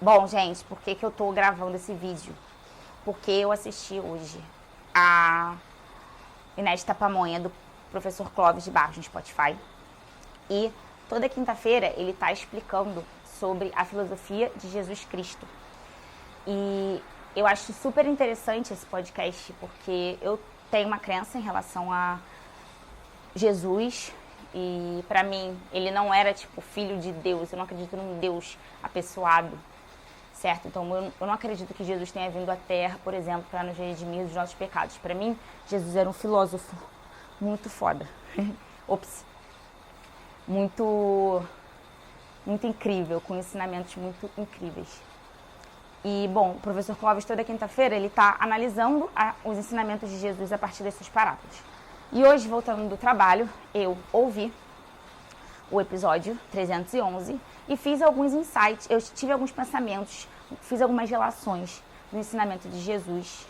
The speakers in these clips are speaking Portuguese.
Bom, gente, por que eu tô gravando esse vídeo? Porque eu assisti hoje a Inédita Pamonha do professor Clóvis de Barros no Spotify. E toda quinta-feira ele tá explicando sobre a filosofia de Jesus Cristo. E eu acho super interessante esse podcast, porque eu tenho uma crença em relação a Jesus. E pra mim, ele não era tipo filho de Deus. Eu não acredito num Deus apessoado, certo? Então eu não acredito que Jesus tenha vindo à Terra, por exemplo, para nos redimir dos nossos pecados. Para mim, Jesus era um filósofo muito foda. Ops. Muito incrível, com ensinamentos muito incríveis. E, bom, o professor Clóvis, toda quinta-feira, ele está analisando os ensinamentos de Jesus a partir dessas parábolas. E hoje, voltando do trabalho, eu ouvi o episódio 311 e fiz alguns insights, eu tive alguns pensamentos, fiz algumas relações do ensinamento de Jesus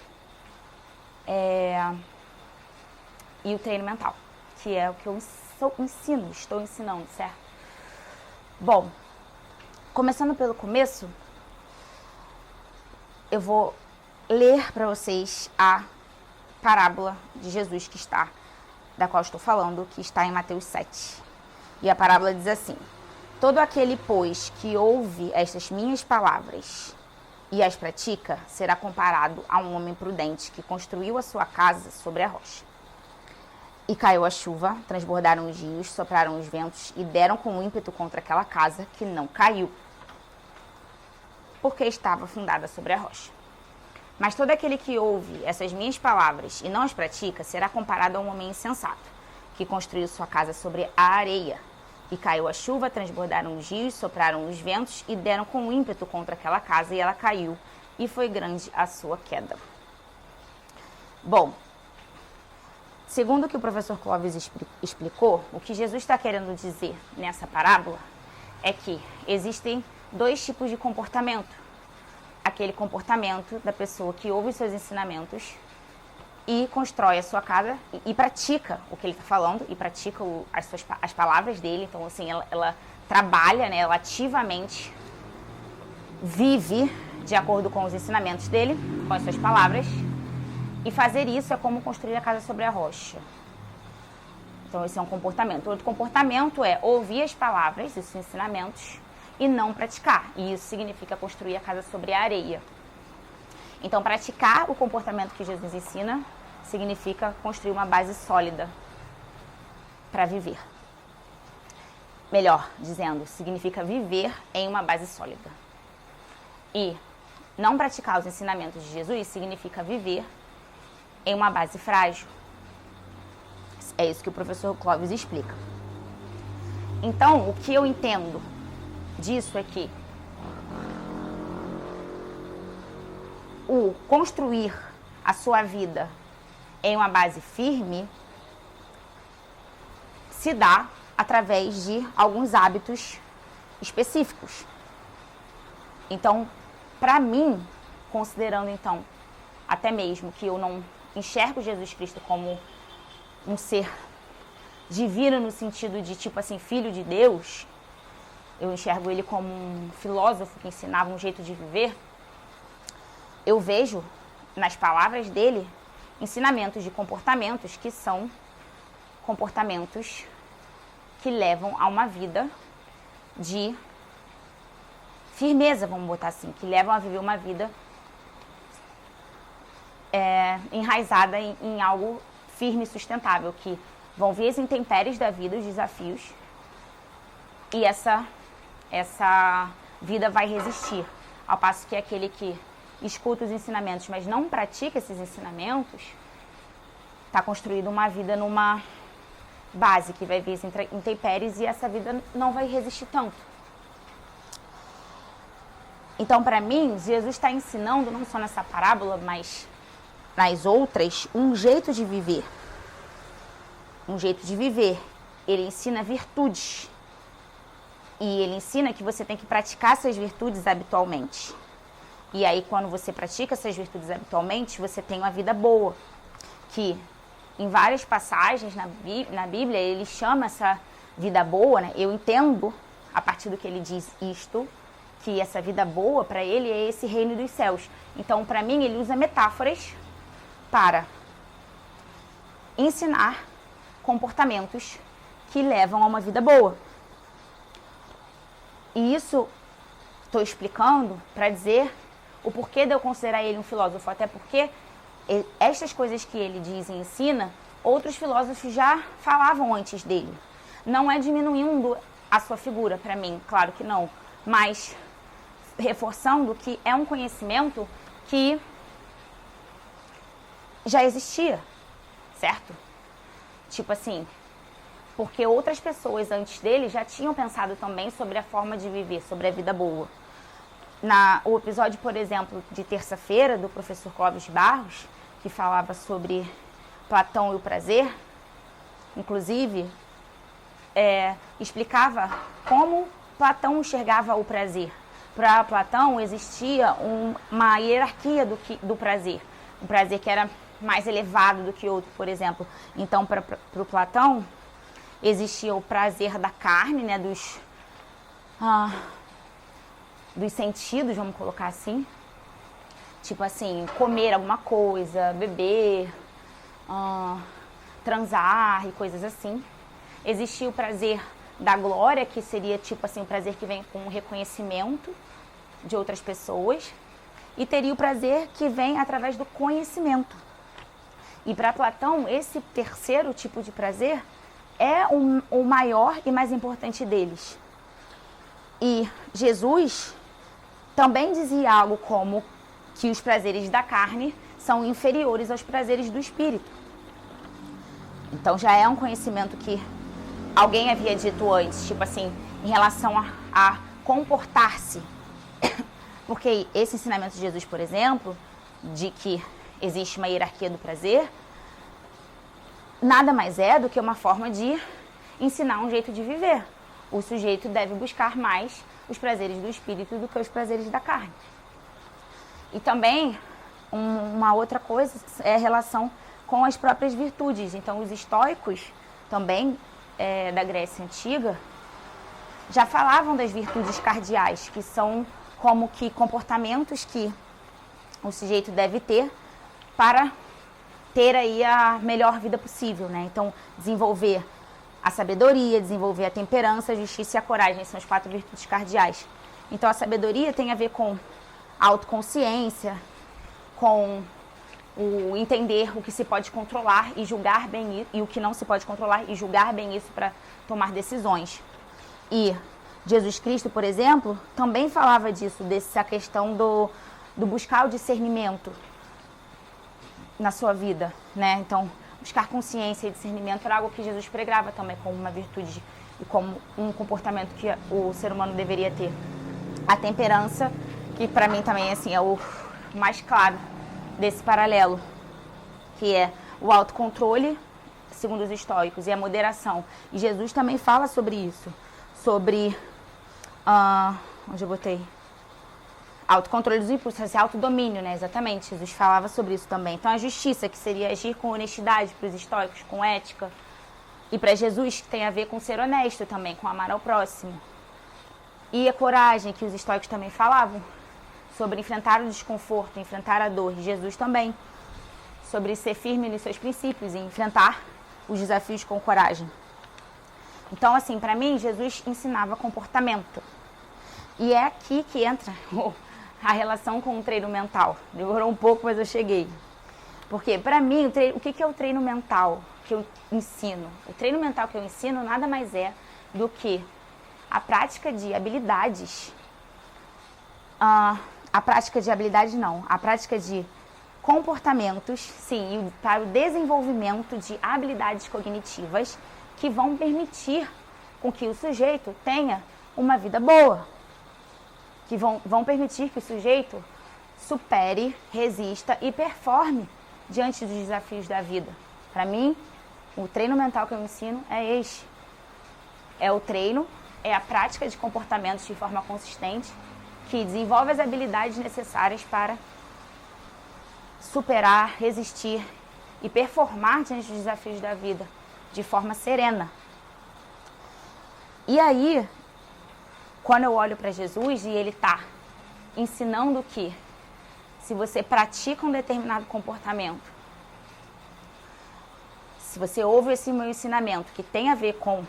e o treino mental, que é o que eu estou ensinando, certo? Bom, começando pelo começo, eu vou ler para vocês a parábola de Jesus da qual estou falando, que está em Mateus 7. E a parábola diz assim: todo aquele, pois, que ouve estas minhas palavras e as pratica, será comparado a um homem prudente que construiu a sua casa sobre a rocha. E caiu a chuva, transbordaram os rios, sopraram os ventos e deram com ímpeto contra aquela casa, que não caiu, porque estava fundada sobre a rocha. Mas todo aquele que ouve essas minhas palavras e não as pratica, será comparado a um homem insensato, que construiu sua casa sobre a areia. E caiu a chuva, transbordaram os rios, sopraram os ventos e deram com ímpeto contra aquela casa, e ela caiu, e foi grande a sua queda. Bom, segundo o que o professor Clóvis explicou, o que Jesus está querendo dizer nessa parábola é que existem dois tipos de comportamento. Aquele comportamento da pessoa que ouve os seus ensinamentos e constrói a sua casa e pratica o que ele está falando, e pratica as palavras dele. Então, assim, ela trabalha, né, ela ativamente vive de acordo com os ensinamentos dele, com as suas palavras. E fazer isso é como construir a casa sobre a rocha. Então, esse é um comportamento. Outro comportamento é ouvir as palavras, esses ensinamentos, e não praticar. E isso significa construir a casa sobre a areia. Então, praticar o comportamento que Jesus ensina significa construir uma base sólida para viver. Melhor dizendo, significa viver em uma base sólida. E não praticar os ensinamentos de Jesus significa viver em uma base frágil. É isso que o professor Clóvis explica. Então, o que eu entendo disso é que o construir a sua vida em uma base firme se dá através de alguns hábitos específicos. Então, para mim, considerando então até mesmo que eu não enxergo Jesus Cristo como um ser divino no sentido de tipo assim, filho de Deus, eu enxergo ele como um filósofo que ensinava um jeito de viver. Eu vejo nas palavras dele ensinamentos de comportamentos que são comportamentos que levam a uma vida de firmeza, vamos botar assim, que levam a viver uma vida enraizada em algo firme e sustentável, que vão ver as intempéries da vida, os desafios, e essa vida vai resistir. Ao passo que aquele que escuta os ensinamentos, mas não pratica esses ensinamentos, está construindo uma vida numa base que vai ver as intempéries, e essa vida não vai resistir tanto. Então, para mim, Jesus está ensinando, não só nessa parábola, mas nas outras, um jeito de viver. Um jeito de viver. Ele ensina virtudes. E ele ensina que você tem que praticar essas virtudes habitualmente. E aí, quando você pratica essas virtudes habitualmente, você tem uma vida boa. Que, em várias passagens na Bíblia, ele chama essa vida boa, né? Eu entendo, a partir do que ele diz isto, que essa vida boa para ele é esse reino dos céus. Então, para mim, ele usa metáforas para ensinar comportamentos que levam a uma vida boa. E isso estou explicando para dizer o porquê de eu considerar ele um filósofo, até porque estas coisas que ele diz e ensina, outros filósofos já falavam antes dele. Não é diminuindo a sua figura para mim, claro que não, mas reforçando que é um conhecimento que já existia, certo? Tipo assim, porque outras pessoas antes dele já tinham pensado também sobre a forma de viver, sobre a vida boa. O episódio, por exemplo, de terça-feira, do professor Clóvis de Barros, que falava sobre Platão e o prazer, inclusive, explicava como Platão enxergava o prazer. Para Platão existia uma hierarquia do prazer. Um prazer que era mais elevado do que outro, por exemplo. Então, para o Platão, existia o prazer da carne, né, dos sentidos, vamos colocar assim. Tipo assim, comer alguma coisa, beber, transar e coisas assim. Existia o prazer da glória, que seria tipo assim, o prazer que vem com o reconhecimento de outras pessoas. E teria o prazer que vem através do conhecimento. E para Platão, esse terceiro tipo de prazer é o maior e mais importante deles. E Jesus também dizia algo como que os prazeres da carne são inferiores aos prazeres do espírito. Então já é um conhecimento que alguém havia dito antes, tipo assim, em relação a comportar-se. Porque esse ensinamento de Jesus, por exemplo, de que existe uma hierarquia do prazer, nada mais é do que uma forma de ensinar um jeito de viver. O sujeito deve buscar mais os prazeres do espírito do que os prazeres da carne. E também, uma outra coisa é a relação com as próprias virtudes. Então, os estoicos, também da Grécia Antiga, já falavam das virtudes cardeais, que são como que comportamentos que o sujeito deve ter para ter aí a melhor vida possível, né? Então, desenvolver a sabedoria, desenvolver a temperança, a justiça e a coragem, são as 4 virtudes cardeais. Então, a sabedoria tem a ver com a autoconsciência, com o entender o que se pode controlar e julgar bem isso, e o que não se pode controlar e julgar bem isso para tomar decisões. E Jesus Cristo, por exemplo, também falava disso, dessa questão do buscar o discernimento na sua vida, né? Então, buscar consciência e discernimento era algo que Jesus pregava também como uma virtude e como um comportamento que o ser humano deveria ter. A temperança, que para mim também assim, é o mais claro desse paralelo, que é o autocontrole, segundo os estoicos, e a moderação. E Jesus também fala sobre isso, sobre, onde eu botei? Autocontrole dos impulsos, esse autodomínio, né? Exatamente, Jesus falava sobre isso também. Então, a justiça, que seria agir com honestidade para os estoicos, com ética. E para Jesus, que tem a ver com ser honesto também, com amar ao próximo. E a coragem, que os estoicos também falavam, sobre enfrentar o desconforto, enfrentar a dor. E Jesus também, sobre ser firme nos seus princípios e enfrentar os desafios com coragem. Então, assim, para mim, Jesus ensinava comportamento. E é aqui que entra a relação com o treino mental. Demorou um pouco, mas eu cheguei. Porque, para mim, o que é o treino mental que eu ensino? O treino mental que eu ensino nada mais é do que a prática de habilidades. A prática de comportamentos, sim, para o desenvolvimento de habilidades cognitivas que vão permitir com que o sujeito tenha uma vida boa. Que vão permitir que o sujeito supere, resista e performe diante dos desafios da vida. Para mim, o treino mental que eu ensino é este. É o treino, é a prática de comportamentos de forma consistente que desenvolve as habilidades necessárias para superar, resistir e performar diante dos desafios da vida de forma serena. E aí, quando eu olho para Jesus e ele está ensinando que se você pratica um determinado comportamento, se você ouve esse meu ensinamento que tem a ver com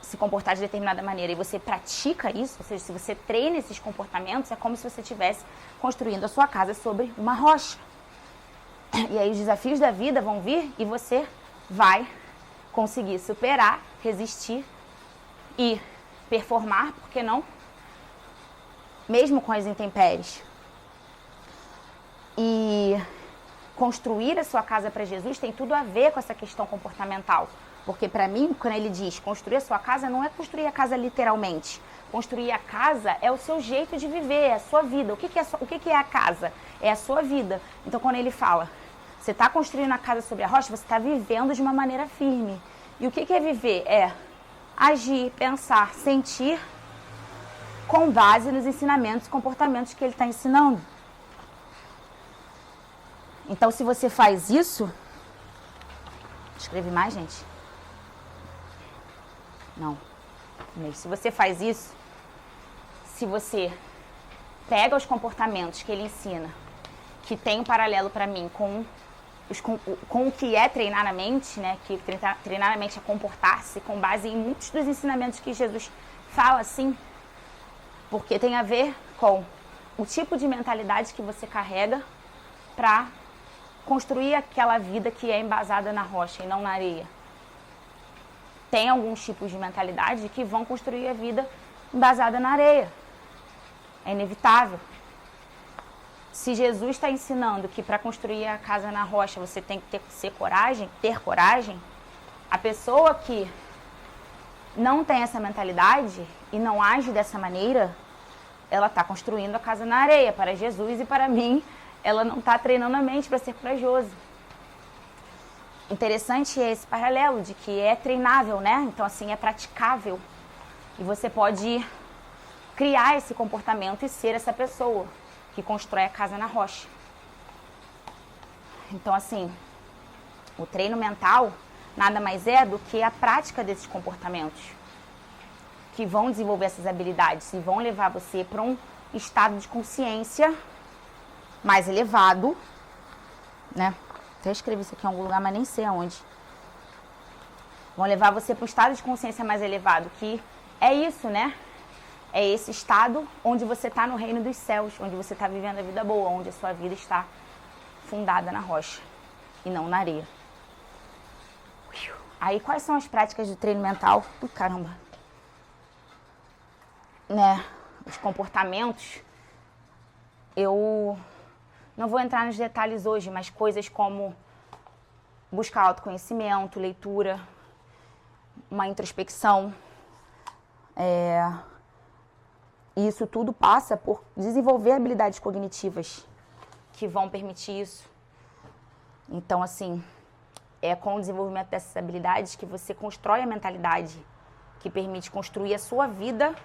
se comportar de determinada maneira e você pratica isso, ou seja, se você treina esses comportamentos, é como se você estivesse construindo a sua casa sobre uma rocha. E aí os desafios da vida vão vir e você vai conseguir superar, resistir e performar, por que não? Mesmo com as intempéries. E construir a sua casa para Jesus tem tudo a ver com essa questão comportamental. Porque para mim, quando ele diz construir a sua casa, não é construir a casa literalmente. Construir a casa é o seu jeito de viver, é a sua vida. O que é a casa? É a sua vida. Então quando ele fala, você está construindo a casa sobre a rocha, você está vivendo de uma maneira firme. E o que é viver? É agir, pensar, sentir com base nos ensinamentos e comportamentos que ele está ensinando. Então se você faz isso... Escreve mais, gente? Não. Se você faz isso, se você pega os comportamentos que ele ensina, que tem um paralelo para mim com o que é treinar a mente, né? Que treinar a mente é comportar-se com base em muitos dos ensinamentos que Jesus fala, assim, porque tem a ver com o tipo de mentalidade que você carrega para construir aquela vida que é embasada na rocha e não na areia. Tem alguns tipos de mentalidade que vão construir a vida embasada na areia. É inevitável. Se Jesus está ensinando que para construir a casa na rocha você tem que ter coragem, a pessoa que não tem essa mentalidade e não age dessa maneira, ela está construindo a casa na areia. Para Jesus e para mim, ela não está treinando a mente para ser corajoso. Interessante é esse paralelo de que é treinável, né? Então, assim, é praticável. E você pode criar esse comportamento e ser essa pessoa que constrói a casa na rocha. Então, assim, o treino mental nada mais é do que a prática desses comportamentos que vão desenvolver essas habilidades e vão levar você para um estado de consciência mais elevado, né? Até escrevi isso aqui em algum lugar, mas nem sei aonde. Vão levar você para um estado de consciência mais elevado, que é isso, né? É esse estado onde você está no reino dos céus, onde você está vivendo a vida boa, onde a sua vida está fundada na rocha e não na areia. Aí, quais são as práticas de treino mental? Caramba! Né? Os comportamentos, eu não vou entrar nos detalhes hoje, mas coisas como buscar autoconhecimento, leitura, uma introspecção. Isso tudo passa por desenvolver habilidades cognitivas que vão permitir isso. Então, assim, é com o desenvolvimento dessas habilidades que você constrói a mentalidade que permite construir a sua vida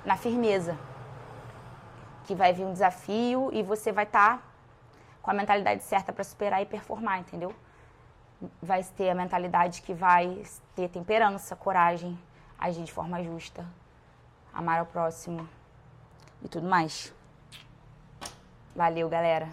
na firmeza. Que vai vir um desafio e você vai estar com a mentalidade certa para superar e performar, entendeu? Vai ter a mentalidade que vai ter temperança, coragem, agir de forma justa, amar ao próximo e tudo mais. Valeu, galera!